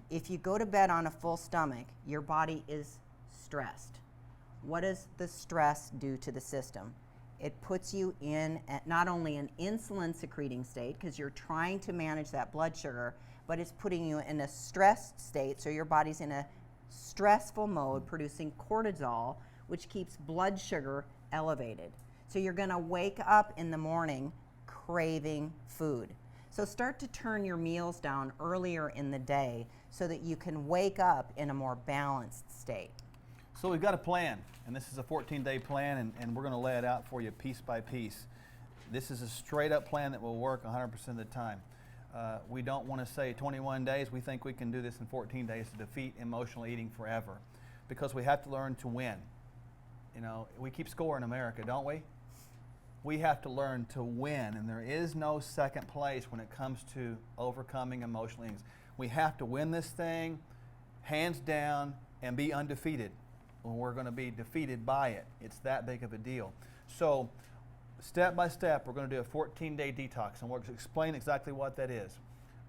B: If you go to bed on a full stomach, your body is stressed. What does the stress do to the system? It puts you in not only an insulin secreting state, because you're trying to manage that blood sugar, but it's putting you in a stressed state, so your body's in a stressful mode, producing cortisol, which keeps blood sugar elevated. So you're going to wake up in the morning craving food. So start to turn your meals down earlier in the day so that you can wake up in a more balanced state.
A: So we've got a plan, and this is a 14-day plan, and we're going to lay it out for you piece by piece. This is a straight-up plan that will work 100% of the time. We don't want to say 21 days. We think we can do this in 14 days to defeat emotional eating forever, because we have to learn to win. You know, we keep score in America, don't we? We have to learn to win, and there is no second place when it comes to overcoming emotional eating. We have to win this thing, hands down, and be undefeated when we're going to be defeated by it. It's that big of a deal. So step by step, we're going to do a 14-day detox, and we'll explain exactly what that is.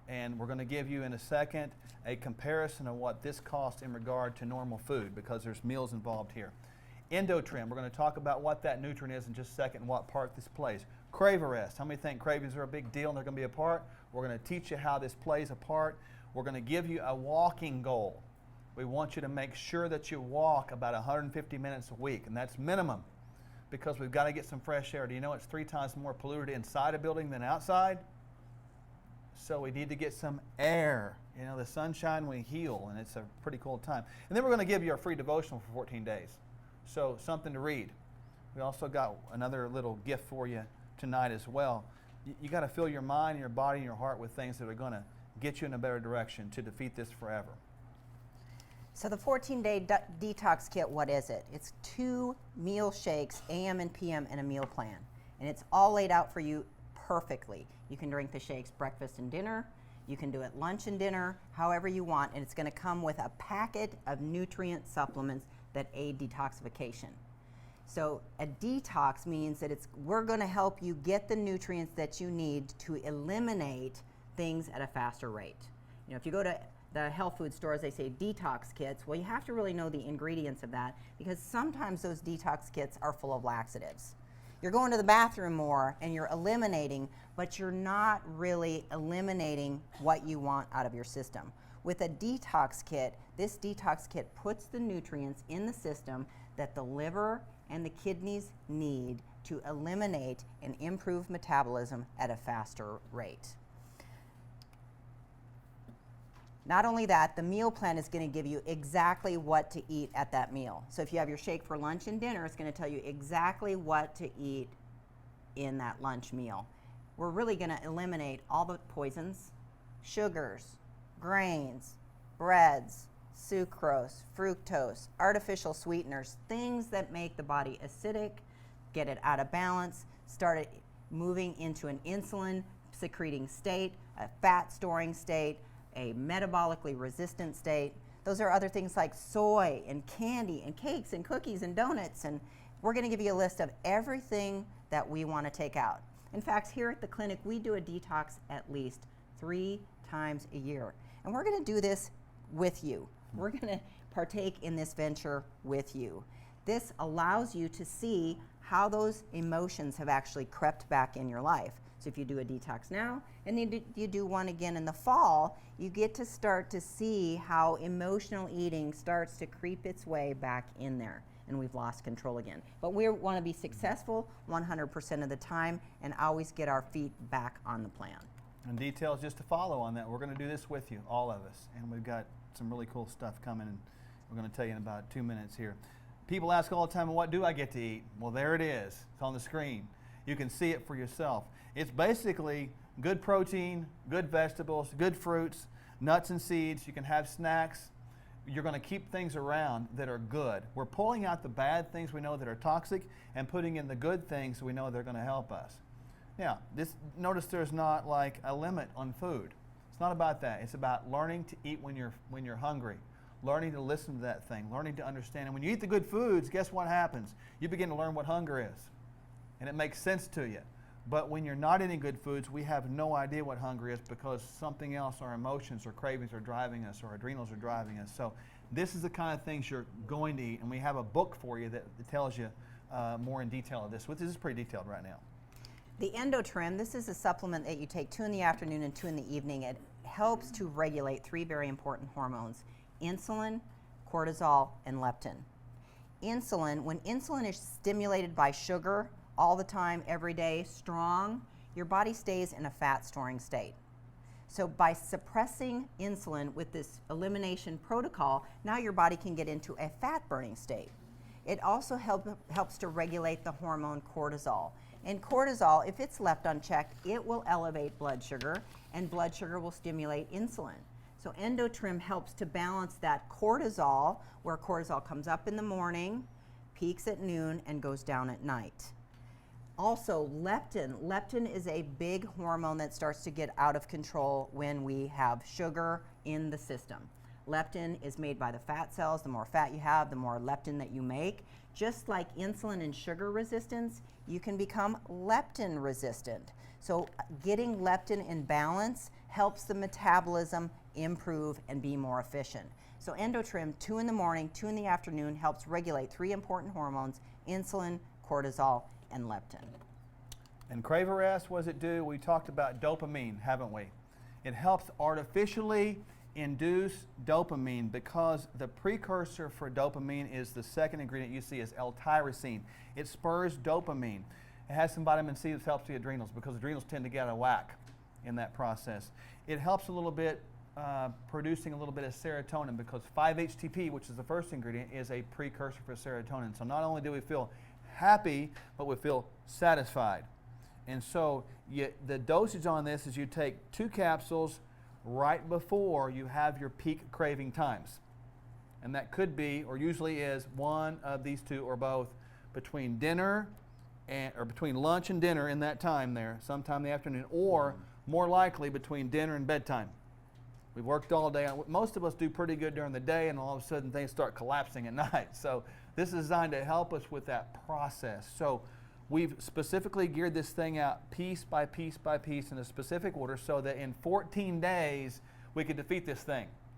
A: And we're going to give you in a second a comparison of what this costs in regard to normal food, because there's meals involved here. EndoTrim, we're going to talk about what that nutrient is in just a second and what part this plays. CraveArrest, how many think cravings are a big deal and they're going to be a part? We're going to teach you how this plays a part. We're going to give you a walking goal. We want you to make sure that you walk about 150 minutes a week, and that's minimum, because we've got to get some fresh air. Do you know it's 3 times more polluted inside a building than outside? So we need to get some air. You know, the sunshine, we heal, and it's a pretty cool time. And then we're going to give you a free devotional for 14 days. So something to read. We also got another little gift for you tonight as well. You got to fill your mind, your body, and your heart with things that are going to get you in a better direction to defeat this forever.
B: So the 14-day detox kit, what is it? It's 2 meal shakes, AM and PM, and a meal plan. And it's all laid out for you perfectly. You can drink the shakes breakfast and dinner. You can do it lunch and dinner, however you want. And it's going to come with a packet of nutrient supplements that aid detoxification. So a detox means that we're going to help you get the nutrients that you need to eliminate things at a faster rate. You know, if you go to the health food stores, they say detox kits. Well, you have to really know the ingredients of that, because sometimes those detox kits are full of laxatives. You're going to the bathroom more and you're eliminating, but you're not really eliminating what you want out of your system. With a detox kit, this detox kit puts the nutrients in the system that the liver and the kidneys need to eliminate and improve metabolism at a faster rate. Not only that, the meal plan is going to give you exactly what to eat at that meal. So if you have your shake for lunch and dinner, it's going to tell you exactly what to eat in that lunch meal. We're really going to eliminate all the poisons, sugars, grains, breads, sucrose, fructose, artificial sweeteners, things that make the body acidic, get it out of balance, start it moving into an insulin secreting state, a fat storing state, a metabolically resistant state. Those are other things like soy and candy and cakes and cookies and donuts, and we're going to give you a list of everything that we want to take out. In fact, here at the clinic, we do a detox at least 3 times a year, and we're going to do this with you. We're going to partake in this venture with you. This allows you to see how those emotions have actually crept back in your life. So if you do a detox now and then you do one again in the fall, you get to start to see how emotional eating starts to creep its way back in there, and we've lost control again. But we want to be successful 100% of the time and always get our feet back on the plan.
A: And details just to follow on that. We're going to do this with you, all of us. And we've got some really cool stuff coming, and we're going to tell you in about 2 minutes here. People ask all the time, what do I get to eat? Well, there it is. It's on the screen. You can see it for yourself. It's basically good protein, good vegetables, good fruits, nuts and seeds. You can have snacks. You're going to keep things around that are good. We're pulling out the bad things we know that are toxic and putting in the good things we know they're going to help us. Now, notice there's not like a limit on food. It's not about that. It's about learning to eat when you're hungry, learning to listen to that thing, learning to understand. And when you eat the good foods, guess what happens? You begin to learn what hunger is, and it makes sense to you. But when you're not eating good foods, we have no idea what hunger is because something else, our emotions or cravings are driving us, or our adrenals are driving us. So this is the kind of things you're going to eat, and we have a book for you that tells you more in detail of this. This is pretty detailed right now.
B: The EndoTrim, this is a supplement that you take 2 in the afternoon and 2 in the evening. It helps to regulate 3 very important hormones: insulin, cortisol, and leptin. Insulin, when insulin is stimulated by sugar all the time, every day, strong, your body stays in a fat storing state. So by suppressing insulin with this elimination protocol, now your body can get into a fat burning state. It also helps to regulate the hormone cortisol. And cortisol, if it's left unchecked, it will elevate blood sugar, and blood sugar will stimulate insulin. So EndoTrim helps to balance that cortisol, where cortisol comes up in the morning, peaks at noon, and goes down at night. Also, leptin. Leptin is a big hormone that starts to get out of control when we have sugar in the system. Leptin is made by the fat cells. The more fat you have, the more leptin that you make. Just like insulin and sugar resistance, you can become leptin resistant. So getting leptin in balance helps the metabolism improve and be more efficient. So EndoTrim, 2 in the morning, 2 in the afternoon, helps regulate 3 important hormones: insulin, cortisol, and leptin.
A: And CraveArrest, what does it do? We talked about dopamine, haven't we? It helps artificially induce dopamine because the precursor for dopamine is the second ingredient you see is L-tyrosine. It spurs dopamine. It has some vitamin C that helps the adrenals because adrenals tend to get out of whack in that process. It helps a little bit producing a little bit of serotonin because 5-HTP, which is the first ingredient, is a precursor for serotonin. So not only do we feel happy, but we feel satisfied. And so the dosage on this is you take 2 capsules right before you have your peak craving times. And that could be, or usually is, one of these 2 or both between dinner or between lunch and dinner in that time there, sometime in the afternoon, or more likely between dinner and bedtime. We've worked all day. Most of us do pretty good during the day, and all of a sudden things start collapsing at night. So this is designed to help us with that process. So we've specifically geared this thing out piece by piece by piece in a specific order so that in 14 days we could defeat this thing.